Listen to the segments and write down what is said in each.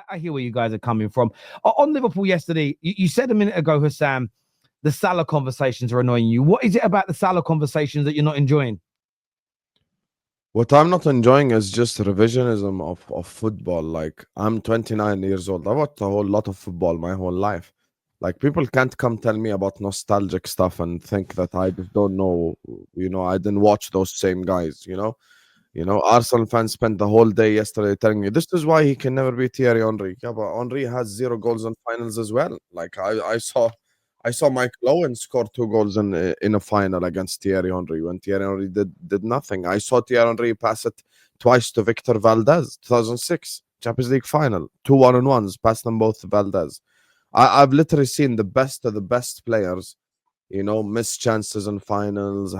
I hear where you guys are coming from. On Liverpool yesterday, you said a minute ago, Hussam, the Salah conversations are annoying you. What is it about the Salah conversations that you're not enjoying? What I'm not enjoying is just revisionism of football. Like, I'm 29 years old. I watched a whole lot of football my whole life. Like, people can't come tell me about nostalgic stuff and think that I just don't know. I didn't watch those same guys. Arsenal fans spent the whole day yesterday telling me this is why he can never be Thierry Henry. Yeah, but Henry has 0 goals in finals as well. Like, I saw Michael Owen score 2 goals in a final against Thierry Henry when Thierry Henry did nothing. I saw Thierry Henry pass it twice to Victor Valdez, 2006 Champions League final, 2 1-on-1s, passed them both to Valdez. I've literally seen the best of the best players, miss chances in finals,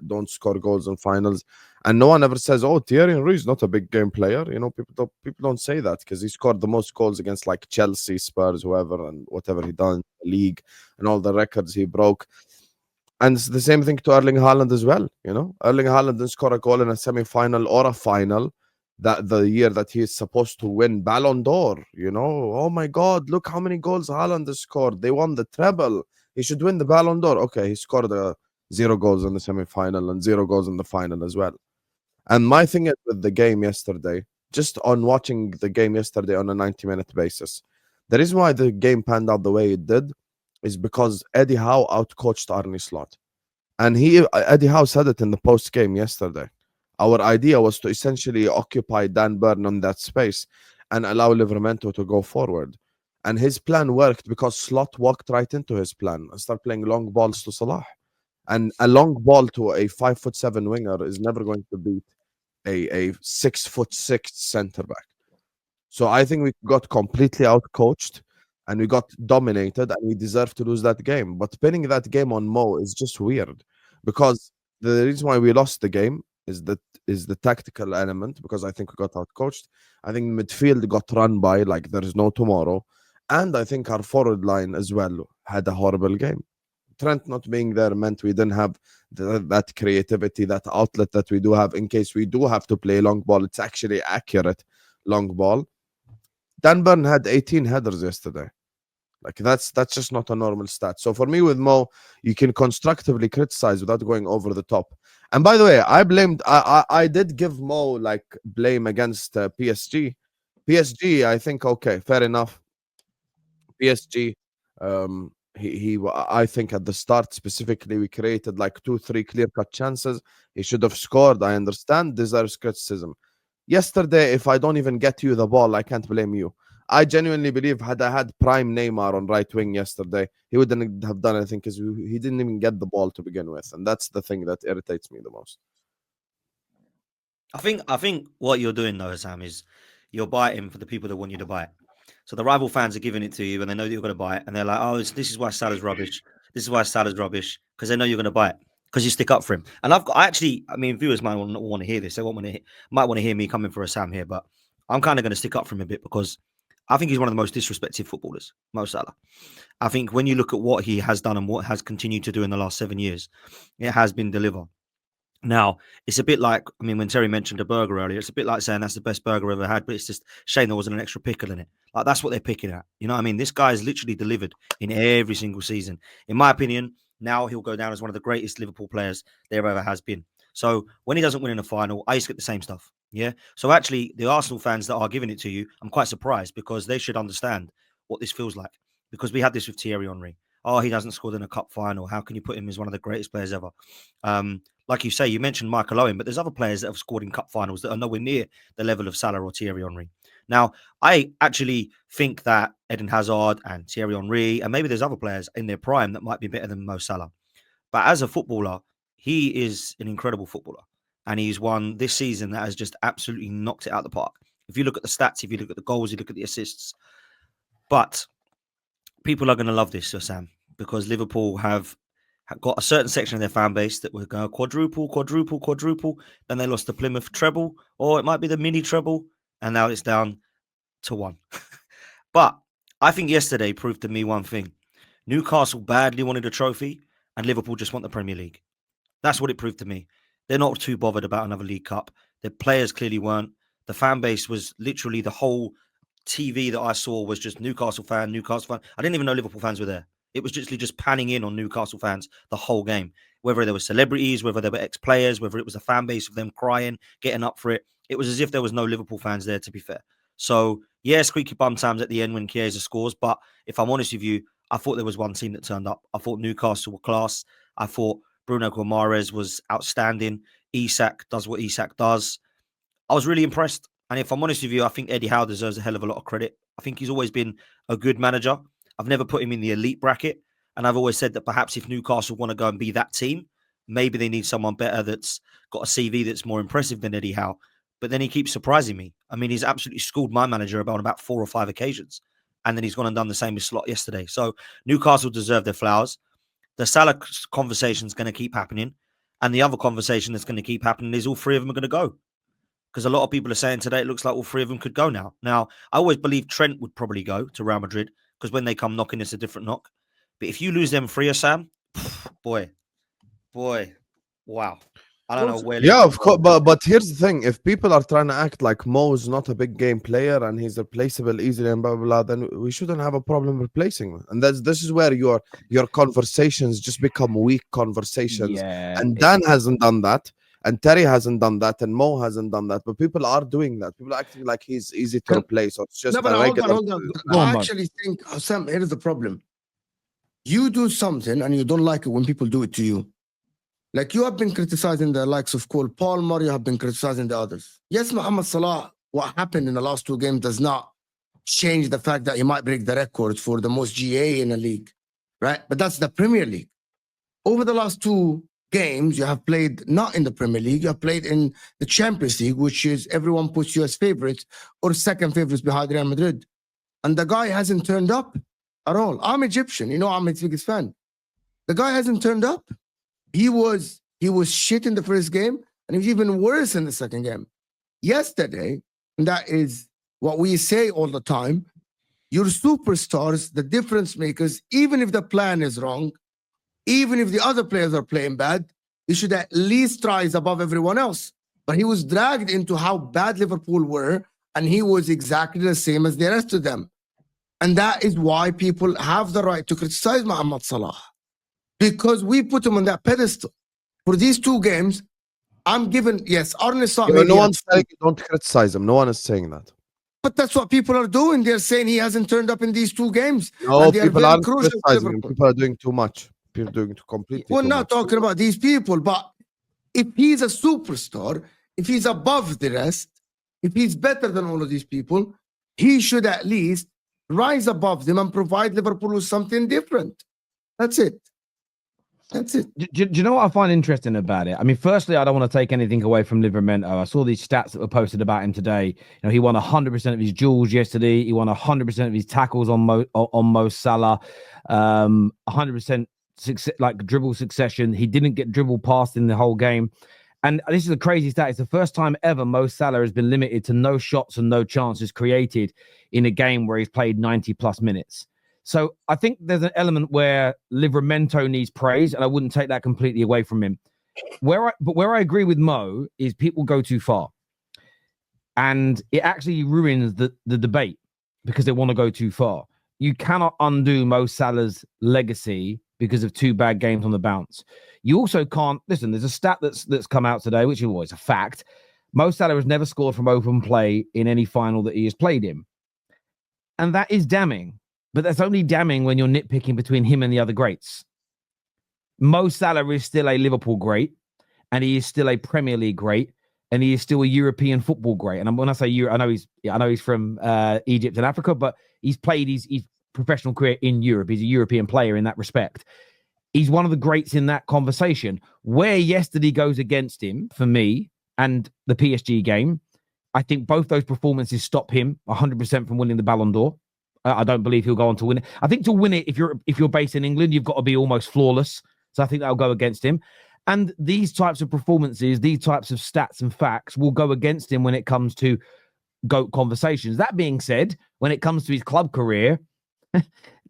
don't score goals in finals. And no one ever says, oh, Thierry Henry is not a big game player. People don't say that because he scored the most goals against like Chelsea, Spurs, whoever, and whatever he done in the league and all the records he broke. And it's the same thing to Erling Haaland as well. Erling Haaland didn't score a goal in a semi-final or a final that the year that he's supposed to win Ballon d'Or. Oh my God, look how many goals Haaland has scored. They won the treble. He should win the Ballon d'Or. Okay, he scored 0 goals in the semi-final and 0 goals in the final as well. And my thing is with the game yesterday, just on watching the game yesterday on a 90-minute basis, the reason why the game panned out the way it did is because Eddie Howe outcoached Arne Slot. And Eddie Howe said it in the post-game yesterday. Our idea was to essentially occupy Dan Burn on that space and allow Livramento to go forward. And his plan worked because Slot walked right into his plan and started playing long balls to Salah. And a long ball to a 5'7" winger is never going to beat a 6'6" center back. So I think we got completely outcoached and we got dominated and we deserve to lose that game. But pinning that game on Mo is just weird because the reason why we lost the game is the tactical element, because I think we got outcoached. I think midfield got run by like there is no tomorrow. And I think our forward line as well had a horrible game. Trent not being there meant we didn't have that creativity, that outlet that we do have in case we do have to play long ball. It's actually accurate long ball. Dan Burn had 18 headers yesterday. Like that's just not a normal stat. So for me with Mo, you can constructively criticize without going over the top. And by the way, I did give Mo like blame against PSG. PSG, I think, okay, fair enough. PSG, I think at the start specifically, we created like 2-3 clear-cut chances. He should have scored. I understand, deserves criticism. Yesterday, if I don't even get you the ball, I can't blame you. I genuinely believe had I had prime Neymar on right wing yesterday, he wouldn't have done anything because he didn't even get the ball to begin with. And that's the thing that irritates me the most. I think what you're doing though, Sam, is you're biting for the people that want you to buy it. So the rival fans are giving it to you and they know that you're going to buy it. And they're like, oh, this is why Salah's rubbish. This is why Salah's rubbish, because they know you're going to buy it because you stick up for him. And viewers might want to hear this. They might want to hear me coming for a Sam here, but I'm kind of going to stick up for him a bit because I think he's one of the most disrespected footballers, Mo Salah. I think when you look at what he has done and what has continued to do in the last 7 years, it has been delivered. Now, it's a bit like, when Terry mentioned a burger earlier, it's a bit like saying that's the best burger I've ever had, but it's just shame there wasn't an extra pickle in it. Like, that's what they're picking at. You know what I mean? This guy has literally delivered in every single season. In my opinion, now he'll go down as one of the greatest Liverpool players there ever has been. So when he doesn't win in a final, I used to get the same stuff. Yeah. So actually, the Arsenal fans that are giving it to you, I'm quite surprised because they should understand what this feels like. Because we had this with Thierry Henry. Oh, he hasn't scored in a cup final. How can you put him as one of the greatest players ever? Like you say, you mentioned Michael Owen, but there's other players that have scored in cup finals that are nowhere near the level of Salah or Thierry Henry. Now, I actually think that Eden Hazard and Thierry Henry, and maybe there's other players in their prime that might be better than Mo Salah. But as a footballer, he is an incredible footballer. And he's won this season that has just absolutely knocked it out of the park. If you look at the stats, if you look at the goals, you look at the assists. But people are going to love this, Sam, because Liverpool have got a certain section of their fan base that will go quadruple. Then they lost the Plymouth treble, or it might be the mini treble, and now it's down to 1. But I think yesterday proved to me one thing. Newcastle badly wanted a trophy, and Liverpool just want the Premier League. That's what it proved to me. They're not too bothered about another League Cup. The players clearly weren't. The fan base was literally the whole TV that I saw was just Newcastle fan. I didn't even know Liverpool fans were there. It was literally just panning in on Newcastle fans the whole game, whether there were celebrities, whether there were ex-players, whether it was a fan base of them crying, getting up for it. It was as if there was no Liverpool fans there, to be fair. So, yeah, squeaky bum times at the end when Chiesa scores. But if I'm honest with you, I thought there was one team that turned up. I thought Newcastle were class. I thought Bruno Guimaraes was outstanding. Isak does what Isak does. I was really impressed. And if I'm honest with you, I think Eddie Howe deserves a hell of a lot of credit. I think he's always been a good manager. I've never put him in the elite bracket. And I've always said that perhaps if Newcastle want to go and be that team, maybe they need someone better that's got a CV that's more impressive than Eddie Howe. But then he keeps surprising me. I mean, he's absolutely schooled my manager about 4 or 5 occasions. And then he's gone and done the same with Slot yesterday. So Newcastle deserve their flowers. The Salah conversation is going to keep happening. And the other conversation that's going to keep happening is all 3 of them are going to go. Because a lot of people are saying today it looks like all 3 of them could go now. Now, I always believed Trent would probably go to Real Madrid because when they come knocking, it's a different knock. But if you lose them 3, Sam, boy, wow. I don't know where. Yeah, of course. But here's the thing: if people are trying to act like Mo is not a big game player and he's replaceable easily and blah blah blah, then we shouldn't have a problem replacing him. And this is where your conversations just become weak conversations. Yeah, and Dan hasn't done that. And Terry hasn't done that, and Mo hasn't done that, but people are doing that. People are acting like he's easy to replace, or it's just no, but a regular. hold on. I actually think, Sam, here's the problem. You do something and you don't like it when people do it to you. Like you have been criticizing the likes of Cole Palmer, you have been criticizing the others. Yes, Mohamed Salah, what happened in the last 2 games does not change the fact that he might break the record for the most GA in a league, right? But that's the Premier League. Over the last 2 games, you have played not in the Premier League, you have played in the Champions League, which is everyone puts you as favorites or second favorites behind Real Madrid. And the guy hasn't turned up at all. I'm Egyptian, I'm his biggest fan. The guy hasn't turned up. He was shit in the first game, and he was even worse in the second game. Yesterday, and that is what we say all the time, your superstars, the difference makers, even if the plan is wrong, even if the other players are playing bad, he should at least rise above everyone else. But he was dragged into how bad Liverpool were, and he was exactly the same as the rest of them. And that is why people have the right to criticize Mohamed Salah. Because we put him on that pedestal. For these 2 games, I'm given, yes, Arne Slot. No one's saying don't criticize him. No one is saying that. But that's what people are doing. They're saying he hasn't turned up in these 2 games. No, people aren't criticizing him. People are doing too much. People are doing completely We're too not much. talking about these people, but if he's a superstar, if he's above the rest, if he's better than all of these people, he should at least rise above them and provide Liverpool with something different. That's it. That's it. Do you know what I find interesting about it? I mean, firstly, I don't want to take anything away from Livramento. I saw these stats that were posted about him today. He won 100% of his duels yesterday. He won 100% of his tackles on Mo Salah. 100% dribble succession. He didn't get dribble past in the whole game. And this is a crazy stat. It's the first time ever Mo Salah has been limited to no shots and no chances created in a game where he's played 90 plus minutes. So I think there's an element where Livramento needs praise, and I wouldn't take that completely away from him. Where I agree with Mo is people go too far. And it actually ruins the debate because they want to go too far. You cannot undo Mo Salah's legacy because of 2 bad games on the bounce. You also can't, listen, there's a stat that's come out today, which is always a fact. Mo Salah has never scored from open play in any final that he has played in. And that is damning. But that's only damning when you're nitpicking between him and the other greats. Mo Salah is still a Liverpool great, and he is still a Premier League great, and he is still a European football great. And when I say Europe, I know he's from Egypt and Africa, but he's played his professional career in Europe. He's a European player in that respect. He's one of the greats in that conversation. Where yesterday goes against him, for me, and the PSG game, I think both those performances stop him 100% from winning the Ballon d'Or. I don't believe he'll go on to win it. I think to win it, if you're based in England, you've got to be almost flawless. So I think that'll go against him. And these types of performances, these types of stats and facts will go against him when it comes to GOAT conversations. That being said, when it comes to his club career,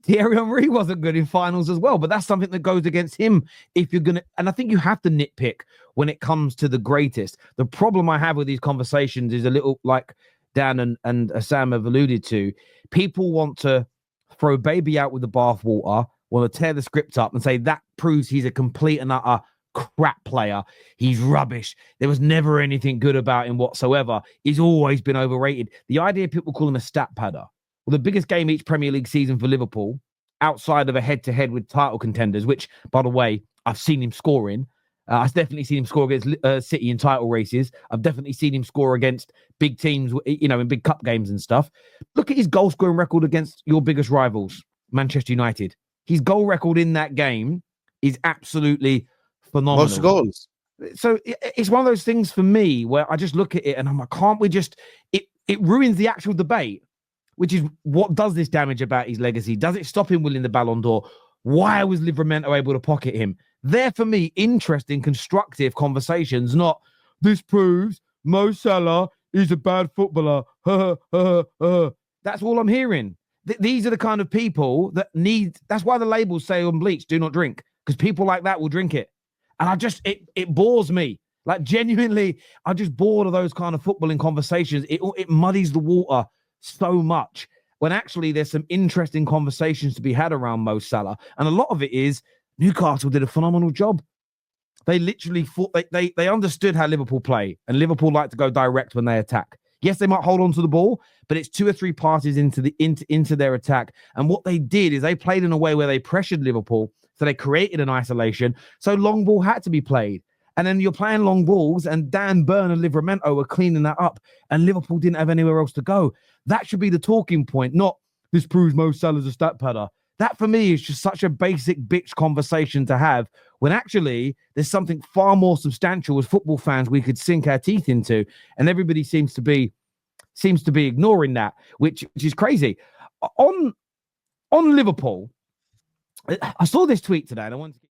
Thierry Henry wasn't good in finals as well, but that's something that goes against him if you're going to, and I think you have to nitpick when it comes to the greatest. The problem I have with these conversations is a little like, Dan and Sam have alluded to, people want to throw baby out with the bathwater, want to tear the script up and say that proves he's a complete and utter crap player. He's rubbish. There was never anything good about him whatsoever. He's always been overrated. The idea people call him a stat padder. Well, the biggest game each Premier League season for Liverpool, outside of a head-to-head with title contenders, which, by the way, I've seen him score in. I've definitely seen him score against City in title races. I've definitely seen him score against big teams, in big cup games and stuff. Look at his goal scoring record against your biggest rivals, Manchester United. His goal record in that game is absolutely phenomenal. Most goals. So it's one of those things for me where I just look at it and I'm like, can't we just... It ruins the actual debate, which is what does this damage about his legacy? Does it stop him winning the Ballon d'Or? Why was Livramento able to pocket him? They're, for me, interesting, constructive conversations, not this proves Mo Salah is a bad footballer. That's all I'm hearing. These are the kind of people that need... That's why the labels say on bleach, do not drink, because people like that will drink it. And it bores me. Like, genuinely, I'm just bored of those kind of footballing conversations. It muddies the water so much, when actually there's some interesting conversations to be had around Mo Salah. And a lot of it is Newcastle did a phenomenal job. They literally thought they understood how Liverpool play, and Liverpool like to go direct when they attack. Yes, they might hold on to the ball, but it's 2 or 3 passes into their attack. And what they did is they played in a way where they pressured Liverpool, so they created an isolation. So long ball had to be played. And then you're playing long balls, and Dan Burn and Livramento were cleaning that up, and Liverpool didn't have anywhere else to go. That should be the talking point, not this proves Mo Salah's a stat padder. That, for me, is just such a basic bitch conversation to have, when actually there's something far more substantial as football fans we could sink our teeth into, and everybody seems to be ignoring that, which is crazy. On Liverpool, I saw this tweet today, and I wanted to